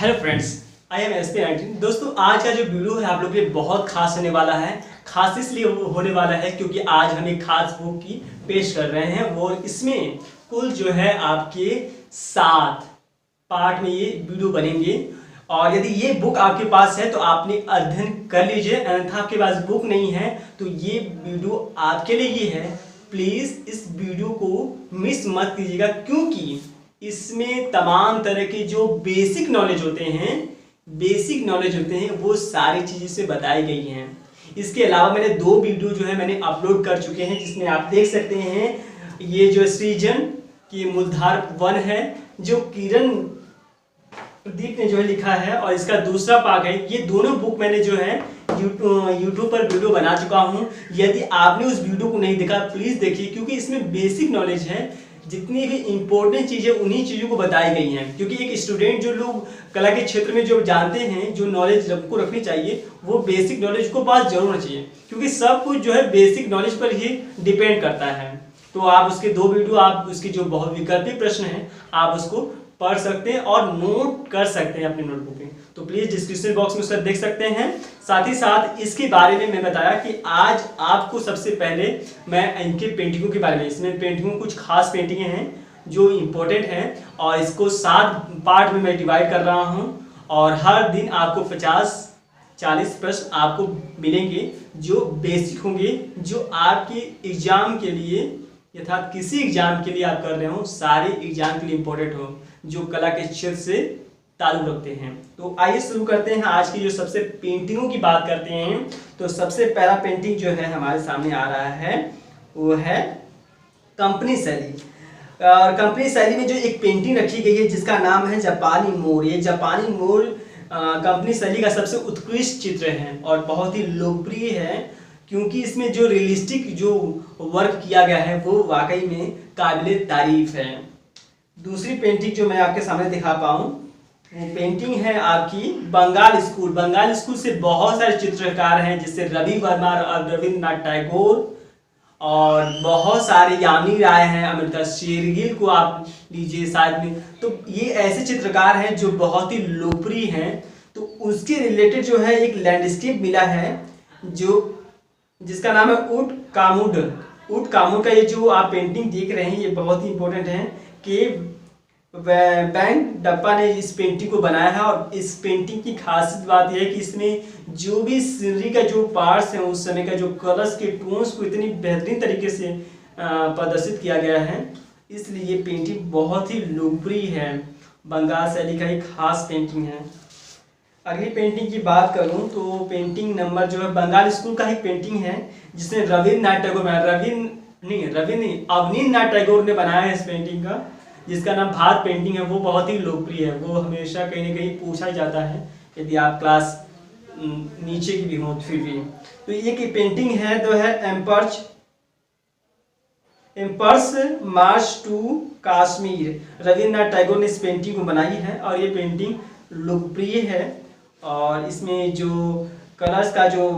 Hello friends, I am S P 19। दोस्तों, आज का जो वीडियो है आप लोग के लिए बहुत खास होने वाला है। खास इसलिए होने वाला है क्योंकि आज हम एक खास बुक की पेश कर रहे हैं और इसमें कुल जो है आपके 7 पार्ट में ये वीडियो बनेंगे। और यदि ये बुक आपके पास है तो आपने अध्ययन कर लीजिए, अन्यथा आपके पास बुक नहीं है तो ये वीडियो आपके लिए ही है। प्लीज़ इस वीडियो को मिस मत कीजिएगा क्योंकि इसमें तमाम तरह के जो बेसिक नॉलेज होते हैं वो सारी चीज़ें से बताई गई हैं। इसके अलावा मैंने 2 वीडियो जो है मैंने अपलोड कर चुके हैं जिसमें आप देख सकते हैं ये जो सृजन की मूलधार 1 है जो किरण प्रदीप ने जो है लिखा है और इसका दूसरा पार्ट है। ये दोनों बुक मैंने जो है यूट्यूब पर वीडियो बना चुका हूँ। यदि आपने उस वीडियो को नहीं देखा प्लीज़ देखिए क्योंकि इसमें बेसिक नॉलेज है। जितनी भी इंपॉर्टेंट चीज़ें उन्हीं चीज़ों को बताई गई हैं क्योंकि एक स्टूडेंट जो लोग कला के क्षेत्र में जो जानते हैं जो नॉलेज सबको रखनी चाहिए वो बेसिक नॉलेज को पास जरूर होना चाहिए क्योंकि सब कुछ जो है बेसिक नॉलेज पर ही डिपेंड करता है। तो आप उसके 2 वीडियो आप उसके जो बहुत विकल्पित प्रश्न हैं आप उसको पढ़ सकते हैं और नोट कर सकते हैं अपनी नोटबुक में। तो प्लीज़ डिस्क्रिप्शन बॉक्स में उसका देख सकते हैं। साथ ही साथ इसके बारे में मैं बताया कि आज आपको सबसे पहले मैं इनके पेंटिंगों के बारे में, इसमें पेंटिंगों कुछ खास पेंटिंगें हैं जो इम्पोर्टेंट हैं और इसको 7 पार्ट में मैं डिवाइड कर रहा हूँ और हर दिन आपको 50-40 प्रश्न आपको मिलेंगे जो बेसिक होंगे, जो आपके एग्जाम के लिए यथार्थ किसी एग्जाम के लिए आप कर रहे हो, सारे एग्जाम के लिए इम्पोर्टेंट हो जो कला के क्षेत्र से ताल्लुक रखते हैं। तो आइए शुरू करते हैं। आज की जो सबसे पेंटिंगों की बात करते हैं तो सबसे पहला पेंटिंग जो है हमारे सामने आ रहा है वो है कंपनी शैली। कंपनी शैली में जो एक पेंटिंग रखी गई है जिसका नाम है जापानी मोर। ये जापानी मोर कंपनी शैली का सबसे उत्कृष्ट चित्र है और बहुत ही लोकप्रिय है क्योंकि इसमें जो रियलिस्टिक जो वर्क किया गया है वो वाकई में काबिले तारीफ है। दूसरी पेंटिंग जो मैं आपके सामने दिखा पाऊँ वो पेंटिंग है आपकी बंगाल स्कूल। बंगाल स्कूल से बहुत सारे चित्रकार हैं जैसे रवि वर्मा और रविंद्रनाथ टैगोर और बहुत सारे यामिनी राय हैं, अमृता शेरगिल को आप लीजिए शायद में। तो ये ऐसे चित्रकार हैं जो बहुत ही लोकप्रिय हैं। तो उसके रिलेटेड जो है एक लैंडस्केप मिला है जो जिसका नाम है ऊट कामुड का ये जो आप पेंटिंग देख रहे हैं ये बहुत ही इंपॉर्टेंट है कि बैंक डप्पा ने इस पेंटिंग को बनाया है। और इस पेंटिंग की खासियत बात यह है कि इसमें जो भी सीनरी का जो पार्ट्स हैं उस समय का जो कलर्स के टोन्स को इतनी बेहतरीन तरीके से प्रदर्शित किया गया है, इसलिए ये पेंटिंग बहुत ही लोकप्रिय है। बंगाल शैली का एक खास पेंटिंग है। अगली पेंटिंग की बात करूं तो पेंटिंग नंबर जो है बंगाल स्कूल का एक पेंटिंग है जिसने रविंद्रनाथ टैगोर अवनींद्रनाथ टैगोर ने बनाया है इस पेंटिंग का, जिसका नाम भारत पेंटिंग है। वो बहुत ही लोकप्रिय है, वो हमेशा कहीं ना कहीं पूछा जाता है यदि आप क्लास नीचे की भी हो फिर भी। तो ये की पेंटिंग है जो है एम्पर्स मार्च टू कश्मीर। रविंद्रनाथ टैगोर ने इस पेंटिंग को बनाई है और ये पेंटिंग लोकप्रिय है और इसमें जो कलर्स का जो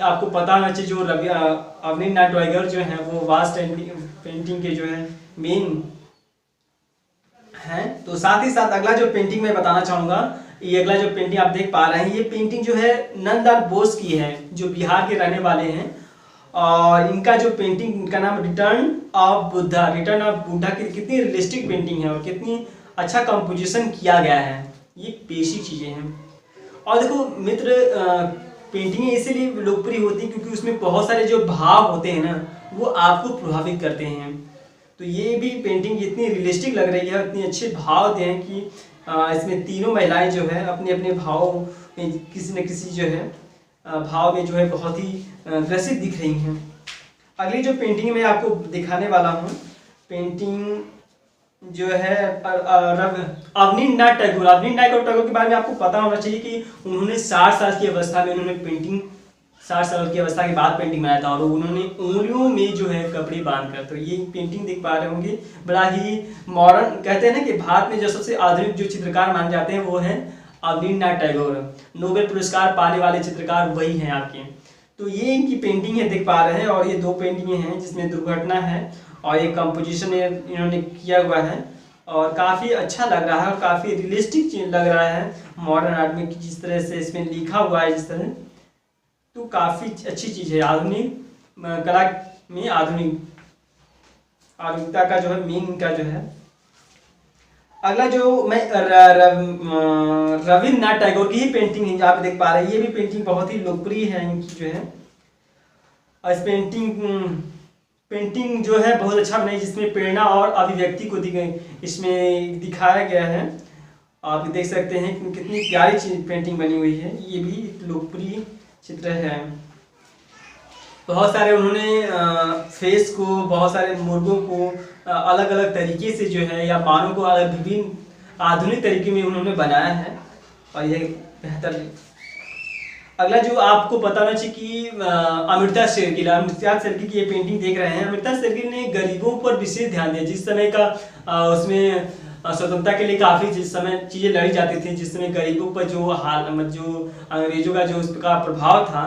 आपको पता होना चाहिए जो अवनींद्रनाथ टैगोर जो है वो वास्ट पेंटिंग के जो है मेन है। तो साथ ही साथ अगला जो पेंटिंग मैं बताना चाहूँगा, ये अगला जो पेंटिंग आप देख पा रहे हैं ये पेंटिंग जो है नंदलाल बोस की है जो बिहार के रहने वाले हैं और इनका जो पेंटिंग इनका नाम रिटर्न ऑफ बुद्धा की कितनी रियलिस्टिक पेंटिंग है और कितनी अच्छा कंपोजिशन किया गया है। ये बेसिक चीज़ें हैं। और देखो मित्र, पेंटिंगें इसीलिए लोकप्रिय होती हैं क्योंकि उसमें बहुत सारे जो भाव होते हैं ना वो आपको प्रभावित करते हैं। तो ये भी पेंटिंग इतनी रियलिस्टिक लग रही है, इतने अच्छे भाव दें कि इसमें तीनों महिलाएं जो है अपने अपने भाव में किसी न किसी जो है भाव में जो है बहुत ही ग्रसित दिख रही हैं। अगली जो पेंटिंग मैं आपको दिखाने वाला हूँ पेंटिंग जो है अवनींद्रनाथ टैगोर के बारे में आपको पता होना चाहिए कि उन्होंने 60 साल की अवस्था में उन्होंने पेंटिंग 60 साल की अवस्था के बाद पेंटिंग बनाया था और उन्होंने उंगलियों में जो है कपड़े बांधकर। तो ये पेंटिंग देख पा रहे होंगे, बड़ा ही मॉडर्न। कहते हैं ना कि भारत में जो सबसे आधुनिक जो चित्रकार माने जाते हैं वो है अवनींद्रनाथ टैगोर। नोबेल पुरस्कार पाने वाले चित्रकार वही हैं आपके। तो ये इनकी पेंटिंग है देख पा रहे हैं और ये 2 पेंटिंगें हैं जिसमें दुर्घटना है और ये कंपोजिशन इन्होंने किया हुआ है और काफ़ी अच्छा लग रहा है और काफ़ी रियलिस्टिक लग रहा है मॉडर्न आर्ट में, जिस तरह से इसमें लिखा हुआ है जिस तरह, तो काफ़ी अच्छी चीज़ है। आधुनिक कला में आधुनिकता का जो है मीन का जो है। अगला जो मैं रविन्द्रनाथ टैगोर की ही पेंटिंग है, आप देख पा रहे हैं। ये भी पेंटिंग बहुत ही लोकप्रिय है इनकी जो है। और इस पेंटिंग जो है बहुत अच्छा बनाई, जिसमें प्रेरणा और अभिव्यक्ति को इसमें दिखाया गया है। आप देख सकते हैं कि कितनी प्यारी पेंटिंग बनी हुई है। ये भी एक लोकप्रिय चित्र है। बहुत सारे उन्होंने फेस को, बहुत सारे मुर्गों को अलग अलग तरीके से जो है, या बालों को अलग विभिन्न आधुनिक तरीके में उन्होंने बनाया है और यह बेहतर है। अगला जो आपको पता होना चाहिए कि अमृता शेरगिल की ये पेंटिंग देख रहे हैं। अमृता शेरगिल ने गरीबों पर विशेष ध्यान दिया। जिस समय का उसमें स्वतंत्रता के लिए काफ़ी जिस समय चीज़ें लड़ी जाती थी, जिस समय गरीबों पर जो अंग्रेजों का जो उसका प्रभाव था,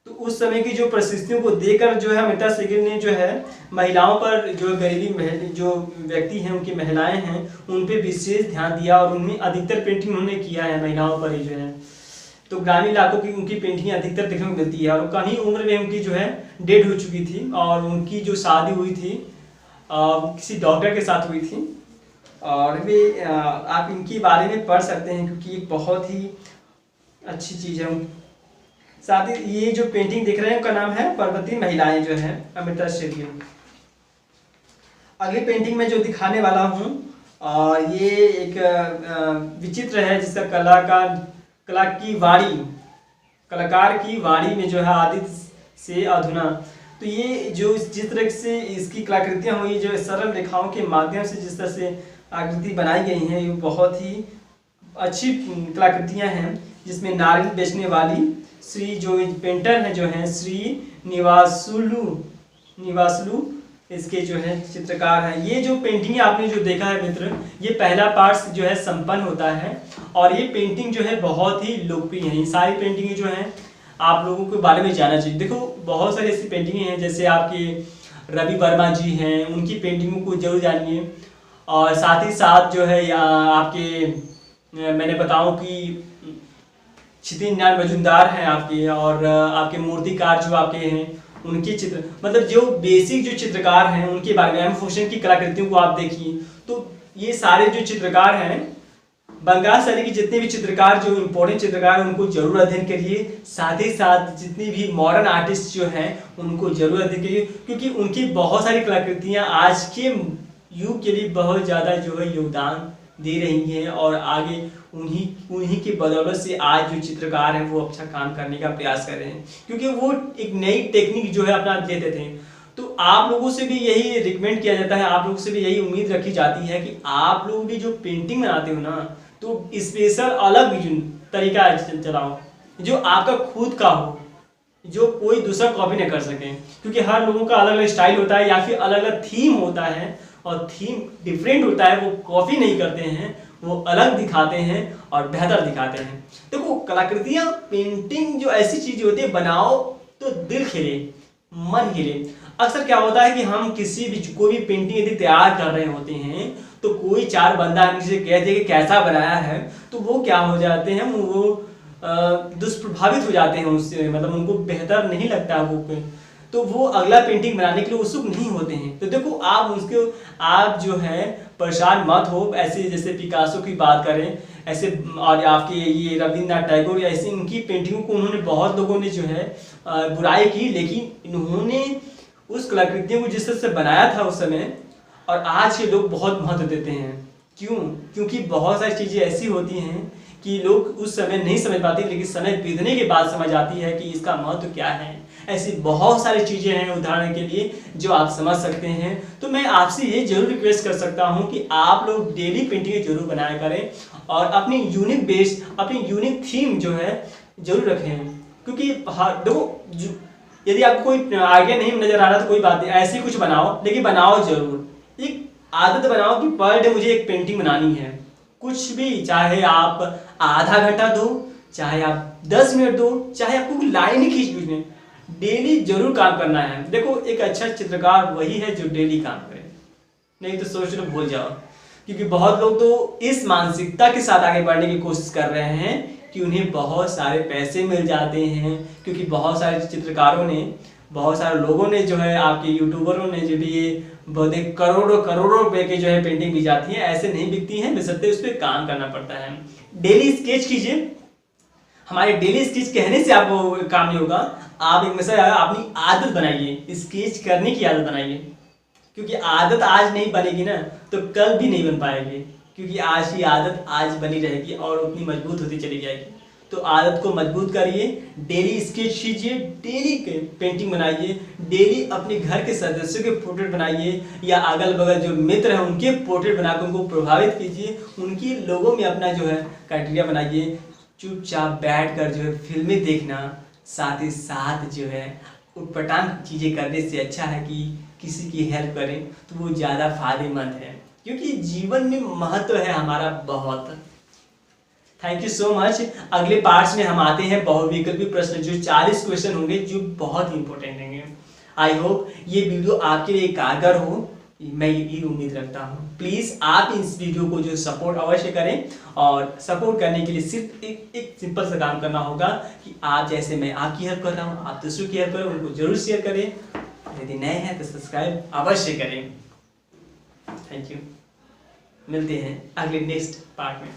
तो उस समय की जो परिस्थितियों को देखकर जो है अमृता शेरगिल ने जो है महिलाओं पर, जो गरीबी जो व्यक्ति हैं, उनकी महिलाएं हैं, उन पर विशेष ध्यान दिया और उनमें अधिकतर पेंटिंग उन्होंने किया है महिलाओं पर ही जो है। तो ग्रामीण इलाकों की उनकी पेंटिंग अधिकतर देखने को मिलती है। और कहीं उम्र में उनकी जो है डेड हो चुकी थी और उनकी जो शादी हुई थी किसी डॉक्टर के साथ हुई थी। और वे आप इनके बारे में पढ़ सकते हैं क्योंकि एक बहुत ही अच्छी चीज़ है। साथ ही ये जो पेंटिंग देख रहे हैं उनका नाम है पर्वतीय महिलाएं जो है, अमृता शेरगिल। अगली पेंटिंग में जो दिखाने वाला हूँ ये एक विचित्र है, जिसका कलाकार की वाणी में जो है आदित्य से अधुना। तो ये जो जिस तरह से इसकी कलाकृतियाँ हुई, जो सरल रेखाओं के माध्यम से जिस तरह से आकृति बनाई गई हैं, ये बहुत ही अच्छी कलाकृतियाँ हैं। जिसमें नारियल बेचने वाली श्री जो पेंटर हैं जो हैं श्री निवासुलु इसके जो है चित्रकार हैं। ये जो पेंटिंग आपने जो देखा है मित्र, ये पहला पार्ट जो है संपन्न होता है और ये पेंटिंग जो है बहुत ही लोकप्रिय है। ये सारी पेंटिंगें जो हैं आप लोगों के बारे में जानना चाहिए। देखो बहुत सारी ऐसी पेंटिंगें हैं, जैसे आपके रवि वर्मा जी हैं, उनकी पेंटिंगों को जरूर जानिए। और साथ ही साथ जो है आपके मैंने बताऊं कि क्षितिज नारायण मजूमदार हैं आपके, और आपके मूर्तिकार जो आपके हैं उनकी चित्र, मतलब जो बेसिक जो चित्रकार हैं उनके बारे में, एम हुसैन की कलाकृतियों को आप देखिए। तो ये सारे जो चित्रकार हैं बंगाल शैली के जितने भी चित्रकार, जो इम्पोर्टेंट चित्रकार हैं, उनको जरूर अध्ययन करिए। साथ ही साथ जितनी भी मॉडर्न आर्टिस्ट जो हैं उनको जरूर अध्ययन करिए, क्योंकि उनकी बहुत सारी कलाकृतियाँ आज के युग के लिए बहुत ज़्यादा जो है योगदान दे रही हैं और आगे उन्हीं के बदौलत से आज जो चित्रकार हैं वो अच्छा काम करने का प्रयास कर रहे हैं, क्योंकि वो एक नई टेक्निक जो है अपना लेते थे। तो आप लोगों से भी यही रिकमेंड किया जाता है, आप लोगों से भी यही उम्मीद रखी जाती है कि आप लोग भी जो पेंटिंग बनाते हो ना, तो स्पेशल अलग तरीका चलाओ जो आपका खुद का हो, जो कोई दूसरा कॉपी नहीं कर सके। क्योंकि हर लोगों का अलग अलग स्टाइल होता है या फिर अलग अलग थीम होता है, और थीम डिफरेंट होता है। वो कॉपी नहीं करते हैं, वो अलग दिखाते हैं और बेहतर दिखाते हैं। देखो कलाकृतियाँ, पेंटिंग जो ऐसी चीज़ होती है, बनाओ तो दिल खिले, मन हिले। अक्सर क्या होता है कि हम कोई भी पेंटिंग यदि तैयार कर रहे होते हैं तो कोई चार बंदा हमसे कहते हैं कि कैसा बनाया है, तो वो क्या हो जाते हैं, वो दुष्प्रभावित हो जाते हैं उससे, मतलब उनको बेहतर नहीं लगता वो, तो वो अगला पेंटिंग बनाने के लिए उत्सुक नहीं होते हैं। तो देखो आप जो है परेशान मत हो। ऐसे जैसे पिकासो की बात करें, ऐसे और आपके ये रविन्द्रनाथ टैगोर, या ऐसे इनकी पेंटिंगों को उन्होंने बहुत लोगों ने जो है बुराई की, लेकिन इन्होंने उस कलाकृतियों को जिस तरह से बनाया था उस समय, और आज के लोग बहुत महत्व देते हैं। क्यों? क्योंकि बहुत सारी चीज़ें ऐसी होती हैं कि लोग उस समय नहीं समझ पाते, लेकिन समय बीतने के बाद समझ आती है कि इसका महत्व क्या है। ऐसी बहुत सारी चीज़ें हैं उदाहरण के लिए जो आप समझ सकते हैं। तो मैं आपसे ये जरूर रिक्वेस्ट कर सकता हूँ कि आप लोग डेली पेंटिंग जरूर बनाया करें और अपनी यूनिक बेस, अपनी यूनिक थीम जो है जरूर रखें। क्योंकि देखो यदि आपको कोई आगे नहीं नजर आ रहा तो कोई बात नहीं, ऐसे ही कुछ बनाओ, लेकिन बनाओ जरूर। एक आदत बनाओ कि पर डे मुझे एक पेंटिंग बनानी है, कुछ भी, चाहे आप आधा घंटा दो, चाहे आप 10 मिनट दो, चाहे आपको लाइन ही खींच, डेली जरूर काम करना है। देखो एक अच्छा चित्रकार वही है जो डेली काम करे, नहीं तो सोच लो भूल जाओ। क्योंकि बहुत लोग तो इस मानसिकता के साथ आगे बढ़ने की कोशिश कर रहे हैं कि उन्हें बहुत सारे पैसे मिल जाते हैं, क्योंकि बहुत सारे चित्रकारों ने, बहुत सारे लोगों ने जो है, आपके यूट्यूबरों ने जो भी ये बहुत करोड़ों करोड़ों रुपए की जो है पेंटिंग भी जाती है, ऐसे नहीं बिकती हैं, बशर्ते उस पर काम करना पड़ता है। डेली स्केच कीजिए। हमारे डेली स्केच कहने से आपको काम नहीं होगा, आप एक मिसाल अपनी आदत बनाइए, स्केच करने की आदत बनाइए, क्योंकि आदत आज नहीं बनेगी ना तो कल भी नहीं बन पाएगी, क्योंकि आज की आदत आज बनी रहेगी और उतनी मजबूत होती चली जाएगी। तो आदत को मजबूत करिए, डेली स्केच कीजिए, डेली पेंटिंग बनाइए, डेली अपने घर के सदस्यों के पोर्ट्रेट बनाइए, या अगल बगल जो मित्र हैं उनके पोर्ट्रेट बनाकर उनको प्रभावित कीजिए, उनकी लोगों में अपना जो है क्राइटेरिया बनाइए। चुपचाप बैठ कर जो है फिल्में देखना, साथ ही साथ जो है उटपटांग चीज़ें करने से अच्छा है कि किसी की हेल्प करें, तो वो ज़्यादा फायदेमंद है, क्योंकि जीवन में महत्व है हमारा बहुत। Thank you so much. अगले पार्ट्स में हम आते हैं बहुविकल्पी प्रश्न, जो 40 क्वेश्चन होंगे, जो बहुत इंपॉर्टेंट होंगे। आई होप ये वीडियो आपके लिए कारगर हो, मैं ये उम्मीद रखता हूँ। प्लीज़ आप इस वीडियो को जो सपोर्ट अवश्य करें, और सपोर्ट करने के लिए सिर्फ एक सिंपल सा काम करना होगा कि आप जैसे मैं आपकी हेल्प कर रहा हूँ, आप दूसरों की हेल्प करें, उनको जरूर शेयर करें, यदि नए हैं तो सब्सक्राइब अवश्य करें। Thank you. मिलते हैं अगले नेक्स्ट पार्ट में।